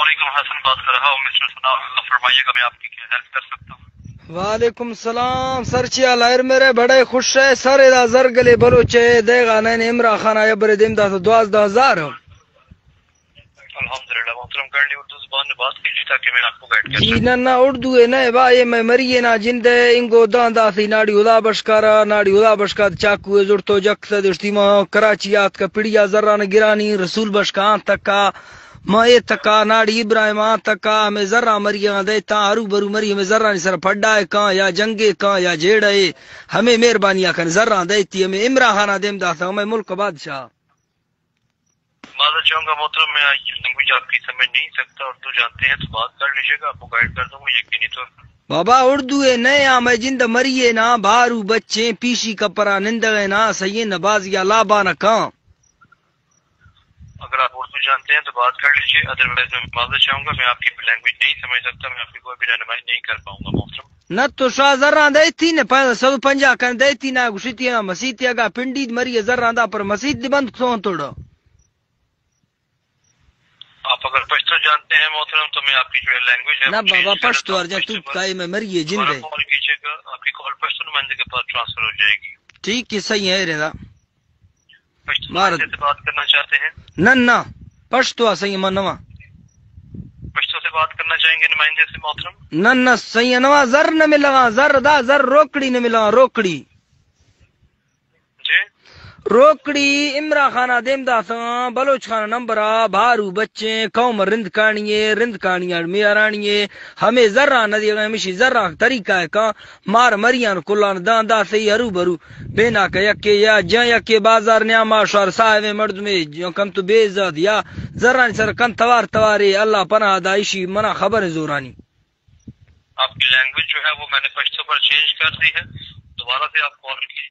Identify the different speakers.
Speaker 1: वालेकुम, हसन बात कर रहा हूँ मिस्टर सना, फरमाइएगा मैं आपकी क्या हेल्प कर सकता हूँ।
Speaker 2: वालेकुम सलाम सर चिया लायर मेरे बड़े खुश है सर इदा जरगले बलोचे देगा नैन इमरा खाना यबर दिमदा तो 12,000
Speaker 1: अल्हम्दुलिल्लाह मोहतरम, करनी उर्दू जुबान में बात कीजिए ताकि मैं आपको गाइड कर
Speaker 2: जी
Speaker 1: सकूं।
Speaker 2: ना उर्दू है ना भाई मैं मरिए ना जिंदे इंगो दांदा सी नाड़ी उदा बशकारा नाड़ी उदा बशका चाकू जुड़तो जक्त दुश्तीमा कराचियात का पिड़िया जर्रा न गिरानी रसूल बशका तका माए तका नाड़ी इब्राहिम तका में जर्रा मरिया देता हरू बरू मरी में जर्रा नि सर फड्डा है का या जंगे का या जेड़े हमें मेहरबानियां कर जर्रा देती हमें इमरा खाना देम दाता मैं मुल्क बादशाह
Speaker 1: माजर चाहूंगा मोहतरम, मैं ये लैंग्वेज आपकी समझ नहीं सकता, उर्दू जानते हैं तो बात कर लीजिएगा, आपको गाइड कर दूंगा यकीनी तौर पर।
Speaker 2: बाबा उर्दू है नया मैं जिंद मरिए ना बारू बच्चे पीसी कपरा निंद ना सही नबाजिया लाबा न का।
Speaker 1: अगर आप उर्दू जानते हैं तो बात कर लीजिए, अदरवाइज मैं माजर चाहूंगा, मैं आपकी लैंग्वेज नहीं समझ सकता, मैं आपकी कोई भी रहनुमाई नहीं कर पाऊंगा मोहतरम।
Speaker 2: न तो शाह जर्रा देती ने 150 कर देती ना गुशिती ना मसीती का पिंडी मरिए जर्रा दा पर मसीद बंद क्यों तोड़ो।
Speaker 1: आप अगर पश्तो जानते हैं मोहतरम तो मैं आपकी जो लैंग्वेज है
Speaker 2: ना बाबा पश्तो अर्जा तू काई में मरिए जिंदे
Speaker 1: कॉल कीजिएगा, आपकी कॉल पश्तो नुमाइंदे के पास ट्रांसफर हो जाएगी।
Speaker 2: ठीक है सही है रेदा
Speaker 1: पश्तो नुमाइंदे से बात करना चाहते हैं?
Speaker 2: न पश्तो सही मनवा
Speaker 1: पश्तो से बात करना चाहेंगे नुमाइंदे से मोहतरम?
Speaker 2: न सही नवा जर न मिला जर दा जर रोकड़ी न मिला रोकड़ी
Speaker 1: जी
Speaker 2: रोकड़ी इमरा खाना देमदा सा बलोच खाना नंबरा भारू बच्चे कौम रिंद कानिये मियारानिये हमें जर्रा नदी मिशी जर्रा तरीका है का मार मरियान कुलान दांदा से हरू बरू बेना का यके या ज यके बाजार न्यामा शर साहब मर्द में जो कम तो बेइज्जत या जर्रा सर कन तवारे अल्लाह पनाह दाइशी मना खबर है जोरानी।
Speaker 1: आपकी लैंग्वेज जो है वो मैंने पश्तो पर चेंज कर दी है, दोबारा से आप कॉल कीजिए।